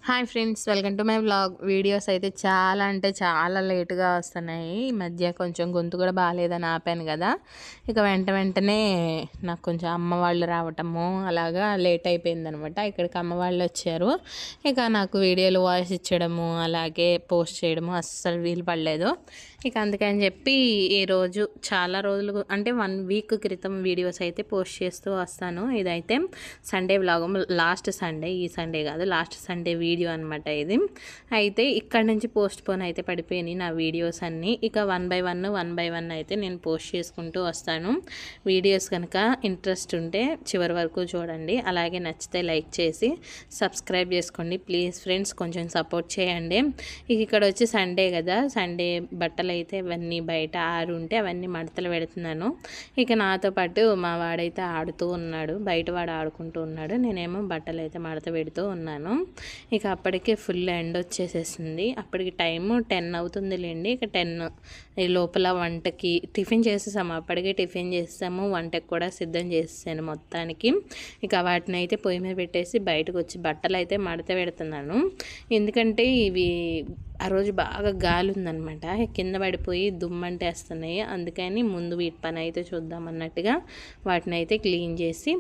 Hi friends, welcome to my vlog. Videos అయితే చాలా అంటే చాలా లేటుగా వస్తున్నాయి. ఈ మధ్య కొంచెం గొంతు కూడా బాగాలేదని ఆపాను కదా, ఇక వెంటనే నాకు కొంచెం అమ్మ వాళ్ళు రావటము అలాగా లేట్ అయిపోయిందనమాట. ఇక్కడికి అమ్మ వాళ్ళు వచ్చారు. ఇక నాకు వీడియోలు వాయిస్ ఇచ్చడము అలాగే పోస్ట్ చేయడము అస్సలు వీలు పడలేదు. ఇక అందుకని చెప్పి ఈరోజు చాలా రోజులు అంటే 1 వీక్ క్రితం వీడియోస్ అయితే పోస్ట్ చేస్తూ వస్తాను. ఇదైతే సండే వ్లాగ్, లాస్ట్ సండే, ఈ సండే కాదు లాస్ట్ సండే వీడియో అనమాట ఇది. అయితే ఇక్కడ నుంచి పోస్ట్ పోన్ అయితే పడిపోయినాయి నా వీడియోస్ అన్నీ. ఇక 1 బై 1 అయితే నేను పోస్ట్ చేసుకుంటూ వస్తాను. వీడియోస్ కనుక ఇంట్రెస్ట్ ఉంటే చివరి వరకు చూడండి. అలాగే నచ్చితే లైక్ చేసి సబ్స్క్రైబ్ చేసుకోండి ప్లీజ్ ఫ్రెండ్స్, కొంచెం సపోర్ట్ చేయండి. ఇక ఇక్కడ వచ్చి సండే కదా, సండే బట్టలు అయితే ఇవన్నీ బయట ఆరుంటే అవన్నీ మడతలు పెడుతున్నాను. ఇక నాతో పాటు మా వాడైతే ఆడుతూ ఉన్నాడు, బయట వాడు ఆడుకుంటూ ఉన్నాడు, నేనేమో బట్టలు అయితే మడత పెడుతూ ఉన్నాను. ఇక అప్పటికే ఫుల్ ఎండ్ వచ్చేసేసింది. అప్పటికి టైము 10 అవుతుందిలేండి. ఇక 10 ఈ లోపల వంటకి టిఫిన్ చేసేసాము. అప్పటికే టిఫిన్ చేసాము, వంటకి కూడా సిద్ధం చేసేసాను మొత్తానికి. ఇక వాటిని అయితే పొయ్యి మీద పెట్టేసి బయటకు వచ్చి బట్టలు అయితే మడత పెడుతున్నాను. ఎందుకంటే ఇవి ఆ రోజు బాగా గాలి ఉందనమాట, కింద పడిపోయి దుమ్మంటేస్తున్నాయి. అందుకని ముందు వీటి పని అయితే చూద్దాం అన్నట్టుగా వాటిని అయితే క్లీన్ చేసి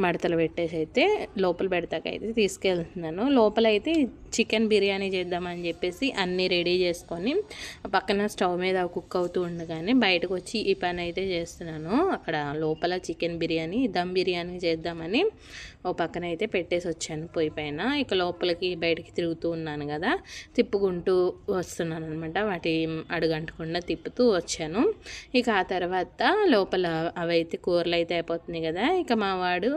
మడతలు పెట్టేసి అయితే లోపల పెడతాకైతే తీసుకెళ్తున్నాను. లోపల అయితే చికెన్ బిర్యానీ చేద్దామని చెప్పేసి అన్నీ రెడీ చేసుకొని పక్కన స్టవ్ మీద కుక్ అవుతూ ఉండగానే బయటకు వచ్చి ఈ పని అయితే చేస్తున్నాను. అక్కడ లోపల చికెన్ బిర్యానీ దమ్ బిర్యానీ చేద్దామని ఓ పక్కన అయితే పెట్టేసి వచ్చాను పొయ్యి పైన. ఇక లోపలికి బయటికి తిరుగుతూ ఉన్నాను కదా, తిప్పుకుంటూ వస్తున్నాను అనమాట. వాటి అడుగంటకుండా తిప్పుతూ వచ్చాను. ఇక ఆ తర్వాత లోపల అవైతే కూరలు అయితే అయిపోతున్నాయి కదా, ఇక మా వాడు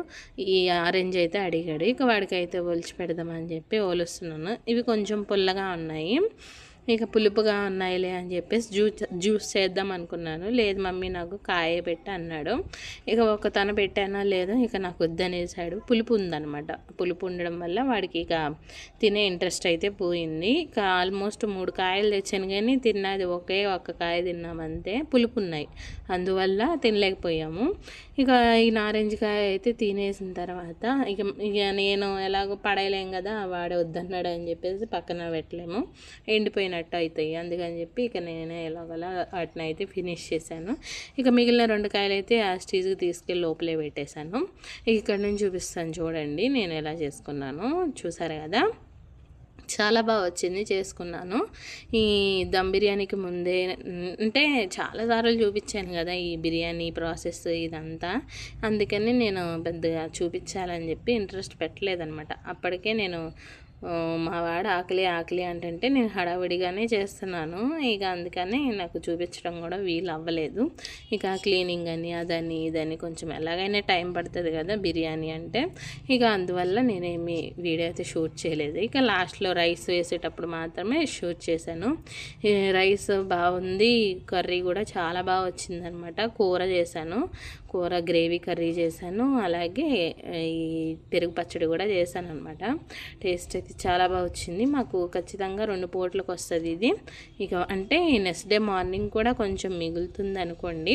ఈ ఆరెంజ్ అయితే అడిగాడు. ఇక వాడికి అయితే ఒలిచి పెడదామని చెప్పి ఒలుస్తున్నాను. ఇవి కొంచెం పుల్లగా ఉన్నాయి, ఇక పులుపుగా ఉన్నాయిలే అని చెప్పేసి జ్యూస్ చేద్దాం అనుకున్నాను. లేదు మమ్మీ నాకు కాయే పెట్టి అన్నాడు. ఇక ఒక తన పెట్టానా లేదు, ఇక నాకు వద్దనేసాడు. పులుపు ఉందనమాట, పులుపు ఉండడం వల్ల వాడికి ఇక తినే ఇంట్రెస్ట్ అయితే పోయింది. ఇక ఆల్మోస్ట్ 3 కాయలు తెచ్చాను కానీ తిన్నది ఒక్క కాయ తిన్నామంతే, పులుపు ఉన్నాయి అందువల్ల తినలేకపోయాము. ఇక ఈ నారింజ కాయ అయితే తినేసిన తర్వాత ఇక నేను ఎలాగో పడేయలేం కదా, వాడే వద్దన్నాడు అని చెప్పేసి పక్కన పెట్టలేము, ఎండిపోయినట్టు అవుతాయి. అందుకని చెప్పి ఇక నేనే ఎలాగోలా వాటిని అయితే ఫినిష్ చేశాను. ఇక మిగిలిన 2 కాయలు అయితే ఆ స్టేజ్కి తీసుకెళ్ళి లోపలే పెట్టేశాను. ఇక్కడ నుంచి చూపిస్తాను చూడండి నేను ఎలా చేసుకున్నాను. చూసారు కదా, చాలా బాగా వచ్చింది, చేసుకున్నాను. ఈ దమ్ బిర్యానీకి ముందే అంటే చాలాసార్లు చూపించాను కదా ఈ బిర్యానీ ప్రాసెస్ ఇదంతా, అందుకని నేను పెద్దగా చూపించాలని చెప్పి ఇంట్రెస్ట్ పెట్టలేదన్నమాట. అప్పటికే నేను మా వాడు ఆకలి అంటే నేను హడావిడిగానే చేస్తున్నాను. ఇక అందుకని నాకు చూపించడం కూడా వీలు అవ్వలేదు. ఇక క్లీనింగ్ అని అదని ఇదని కొంచెం ఎలాగైనా టైం పడుతుంది కదా బిర్యానీ అంటే, ఇక అందువల్ల నేనేమి వీడియో అయితే షూట్ చేయలేదు. ఇక లాస్ట్లో రైస్ వేసేటప్పుడు మాత్రమే షూట్ చేశాను. రైస్ బాగుంది, కర్రీ కూడా చాలా బాగా వచ్చిందనమాట. కూర చేశాను, కూర గ్రేవీ కర్రీ చేశాను, అలాగే ఈ పెరుగు పచ్చడి కూడా చేశాను అనమాట. టేస్ట్ అయితే చాలా బాగా వచ్చింది. మాకు ఖచ్చితంగా 2 పూటలకు వస్తుంది ఇది. ఇక అంటే నెక్స్ట్ డే మార్నింగ్ కూడా కొంచెం మిగులుతుంది అనుకోండి.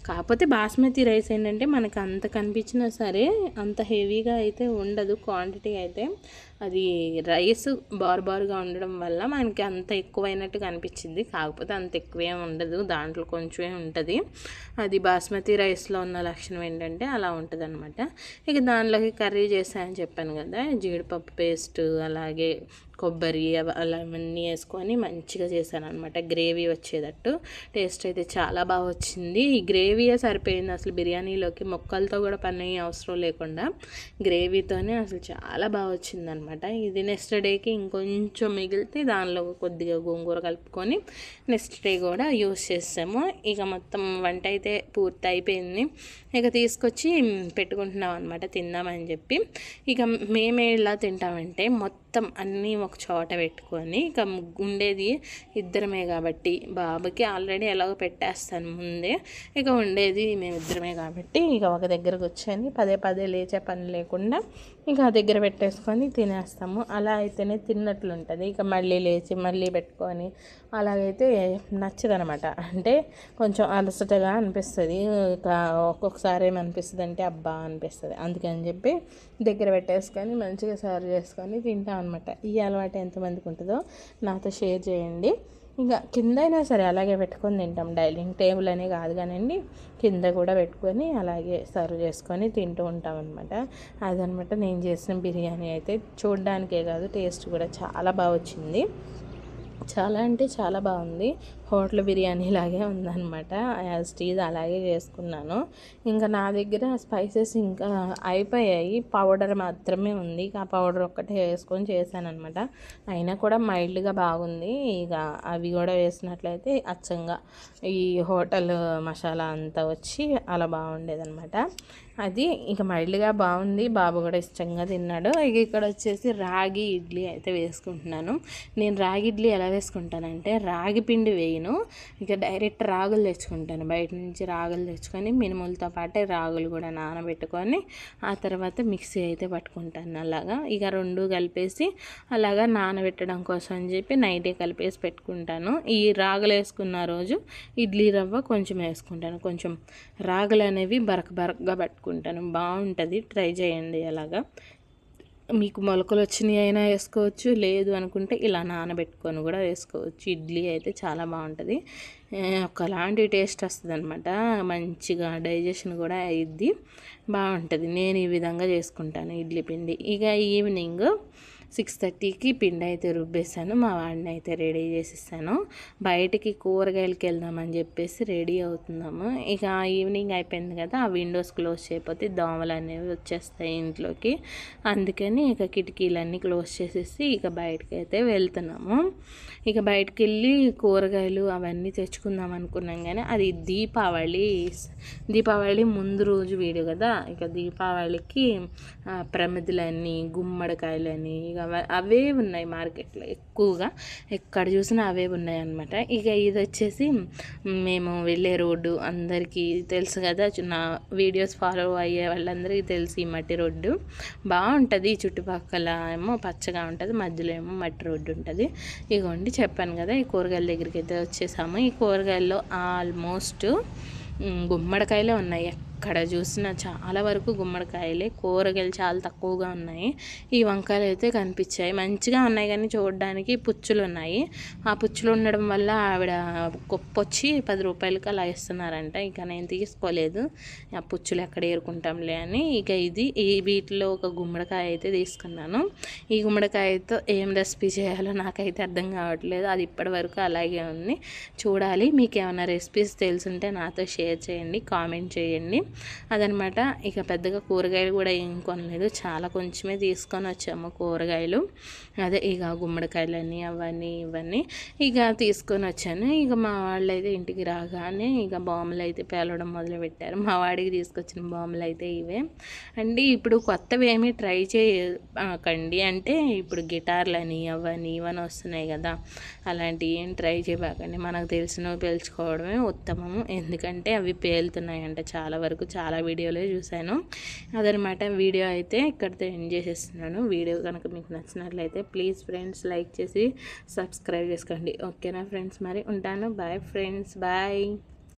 కాకపోతే బాస్మతి రైస్ ఏంటంటే మనకు అంత కనిపించినా సరే అంత హెవీగా అయితే ఉండదు, క్వాంటిటీ అయితే అది రైస్ బారుగా ఉండడం వల్ల మనకి అంత ఎక్కువైనట్టుగా అనిపించింది. కాకపోతే అంత ఎక్కువే ఉండదు, దాంట్లో కొంచెమే ఉంటుంది. అది బాస్మతి రైస్లో ఉన్న లక్షణం ఏంటంటే అలా ఉంటుంది అనమాట. ఇక దానిలోకి కర్రీ చేశానని చెప్పాను కదా, జీడిపప్పు పేస్ట్ అలాగే కొబ్బరి అలా అవన్నీ వేసుకొని మంచిగా చేశాను అనమాట, గ్రేవీ వచ్చేటట్టు. టేస్ట్ అయితే చాలా బాగా వచ్చింది. ఈ గ్రేవీయే సరిపోయింది అసలు బిర్యానీలోకి, మొక్కలతో కూడా పని అవసరం లేకుండా గ్రేవీతోనే అసలు చాలా బాగా వచ్చిందనమాట. ఇది నెక్స్ట్ డేకి ఇంకొంచెం మిగిలితే దానిలో కొద్దిగా గోంగూర కలుపుకొని నెక్స్ట్ డే కూడా యూస్ చేస్తాము. ఇక మొత్తం వంట అయితే పూర్తి అయిపోయింది. ఇక తీసుకొచ్చి పెట్టుకుంటున్నాం అనమాట తిందామని చెప్పి. ఇక మేమే ఇలా తింటామంటే మొత్తం అన్నీ ఒక చోట పెట్టుకొని, ఇక ఉండేది ఇద్దరమే కాబట్టి బాబుకి ఆల్రెడీ ఎలాగో పెట్టేస్తాను ముందే, ఇక ఉండేది మేమిద్దరమే కాబట్టి ఇక ఒక దగ్గరకు వచ్చాను. పదే లేచే పని లేకుండా ఇక దగ్గర పెట్టేసుకొని తినేస్తాము. అలా అయితేనే తిన్నట్లు ఉంటుంది. ఇక మళ్ళీ లేచి మళ్ళీ పెట్టుకొని అలాగైతే నచ్చదనమాట. అంటే కొంచెం అలసటగా అనిపిస్తుంది. ఇక ఒక్కొక్కసారి ఏమనిపిస్తుంది అంటే అబ్బా అనిపిస్తుంది. అందుకని చెప్పి దగ్గర పెట్టేసుకొని మంచిగా సర్వ్ చేసుకొని తింటాం అనమాట. ఈ అలవాటు ఎంతమందికి ఉంటుందో నాతో షేర్ చేయండి. ఇంకా కింద అయినా సరే అలాగే పెట్టుకొని తింటాం. డైనింగ్ టేబుల్ అనే కాదు కానివ్వండి, కింద కూడా పెట్టుకొని అలాగే సర్వ్ చేసుకొని తింటూ ఉంటాం అనమాట. అదనమాట నేను చేసిన బిర్యానీ అయితే. చూడడానికే కాదు, టేస్ట్ కూడా చాలా బాగా వచ్చింది. చాలా అంటే చాలా బాగుంది. హోటల్ బిర్యానీ లాగే ఉందన్నమాట. యాజ్ టీజ్ అలాగే చేసుకున్నాను. ఇంకా నా దగ్గర స్పైసెస్ ఇంకా అయిపోయాయి, పౌడర్ మాత్రమే ఉంది. ఆ పౌడర్ ఒక్కటే వేసుకొని చేశానమాట. అయినా కూడా మైల్డ్గా బాగుంది. ఇక అవి కూడా వేసినట్లయితే అచ్చంగా ఈ హోటల్ మసాలా అంతా వచ్చి అలా బాగుండేదన్నమాట. అది ఇక మైల్డ్గా బాగుంది. బాబు కూడా ఇష్టంగా తిన్నాడు. ఇక ఇక్కడ వచ్చేసి రాగి ఇడ్లీ అయితే వేసుకుంటున్నాను. నేను రాగి ఇడ్లీ ఎలా వేసుకుంటానంటే రాగి పిండి వేయను, ఇక డైరెక్ట్ రాగులు తెచ్చుకుంటాను. బయట నుంచి రాగులు తెచ్చుకొని మినుములతో పాటే రాగులు కూడా నానబెట్టుకొని ఆ తర్వాత మిక్సీ అయితే పట్టుకుంటాను. అలాగా ఇక రెండు కలిపేసి అలాగా నానబెట్టడం కోసం అని చెప్పి నైటే కలిపేసి పెట్టుకుంటాను. ఈ రాగులు వేసుకున్న రోజు ఇడ్లీ రవ్వ కొంచెం వేసుకుంటాను. కొంచెం రాగులు అనేవి బరకగా పట్టుకుంటాను. బాగుంటుంది, ట్రై చేయండి. అలాగా మీకు మొలకలు వచ్చినాయి అయినా వేసుకోవచ్చు, లేదు అనుకుంటే ఇలా నానబెట్టుకొని కూడా వేసుకోవచ్చు. ఇడ్లీ అయితే చాలా బాగుంటుంది, ఒకలాంటి టేస్ట్ వస్తుంది అనమాట. మంచిగా డైజెషన్ కూడా అయ్యిద్ది, బాగుంటుంది. నేను ఈ విధంగా చేసుకుంటాను ఇడ్లీ పిండి. ఇక ఈవినింగ్ 6:30కి పిండి అయితే రుబ్బేశాను. మా వాడిని అయితే రెడీ చేసిస్తాను. బయటికి కూరగాయలకి వెళ్దామని చెప్పేసి రెడీ అవుతున్నాము. ఇక ఈవినింగ్ అయిపోయింది కదా, ఆ విండోస్ క్లోజ్ చేయకపోతే దోమలు అనేవి వచ్చేస్తాయి ఇంట్లోకి. అందుకని ఇక కిటికీలన్నీ క్లోజ్ చేసేసి ఇక బయటకి అయితే వెళ్తున్నాము. ఇక బయటకు వెళ్ళి కూరగాయలు అవన్నీ తెచ్చుకుందాం అనుకున్నాం, కానీ అది దీపావళి ముందు రోజు వీడియో కదా. ఇక దీపావళికి ప్రమిదలని, గుమ్మడికాయలని ఇక అవే ఉన్నాయి మార్కెట్లో ఎక్కువగా. ఎక్కడ చూసినా అవే ఉన్నాయి అన్నమాట. ఇక ఇది వచ్చేసి మేము వెళ్ళే రోడ్డు అందరికీ తెలుసు కదా, నా వీడియోస్ ఫాలో అయ్యే వాళ్ళందరికీ తెలుసు. ఈ మట్టి రోడ్డు బాగుంటుంది. చుట్టుపక్కల ఏమో పచ్చగా ఉంటుంది, మధ్యలో ఏమో మట్టి రోడ్డు ఉంటుంది. ఇగోండి చెప్పాను కదా, ఈ కూరగాయల దగ్గరికి అయితే వచ్చేసాము. ఈ కూరగాయల్లో ఆల్మోస్ట్ గుమ్మడికాయలే ఉన్నాయి. ఎక్కడ చూసినా చాలా వరకు గుమ్మడికాయలే, కూరగాయలు చాలా తక్కువగా ఉన్నాయి. ఈ వంకాయలు అయితే కనిపించాయి, మంచిగా ఉన్నాయి, కానీ చూడడానికి పుచ్చులు ఉన్నాయి. ఆ పుచ్చులు ఉండడం వల్ల ఆవిడ కొప్పొచ్చి 10 రూపాయలకి అలా ఇస్తున్నారంట. ఇక నేను తీసుకోలేదు, ఆ పుచ్చులు ఎక్కడ ఏరుకుంటాంలే అని. ఇక వీటిలో ఒక గుమ్మడికాయ అయితే తీసుకున్నాను. ఈ గుమ్మడికాయతో ఏం రెసిపీ చేయాలో నాకైతే అర్థం కావట్లేదు. అది ఇప్పటి వరకు అలాగే ఉంది, చూడాలి. మీకు ఏమైనా రెసిపీస్ తెలుసుంటే నాతో షేర్ చేయండి, కామెంట్ చేయండి. అదనమాట. ఇక పెద్దగా కూరగాయలు కూడా ఏం కొనలేదు, చాలా కొంచెమే తీసుకొని వచ్చాము కూరగాయలు. అదే ఇక గుమ్మడికాయలని అవన్నీ ఇవన్నీ ఇక తీసుకొని వచ్చాను. ఇక మా వాళ్ళు అయితే ఇంటికి రాగానే ఇక బాంబులు అయితే పేలడం మొదలుపెట్టారు. మా వాడికి తీసుకొచ్చిన బాంబులు అయితే ఇవే అండి. ఇప్పుడు కొత్తవి ఏమీ ట్రై చేయకండి, అంటే ఇప్పుడు గిటార్లని అవన్నీ ఇవన్నీ వస్తున్నాయి కదా, అలాంటివి ఏం ట్రై చేయబాకండి. మనకు తెలిసినవి పేల్చుకోవడమే ఉత్తమము, ఎందుకంటే అవి పేలుతున్నాయంట చాలా వరకు. చాలా వీడియోలే చూశాను. అదనమాట. వీడియో అయితే ఇక్కడితో ఎండ్ చేసేస్తున్నాను. వీడియో కనుక మీకు నచ్చినట్లయితే ప్లీజ్ ఫ్రెండ్స్ లైక్ చేసి సబ్స్క్రైబ్ చేసుకోండి. ఓకేనా ఫ్రెండ్స్, మరి ఉంటాను. Bye friends, bye.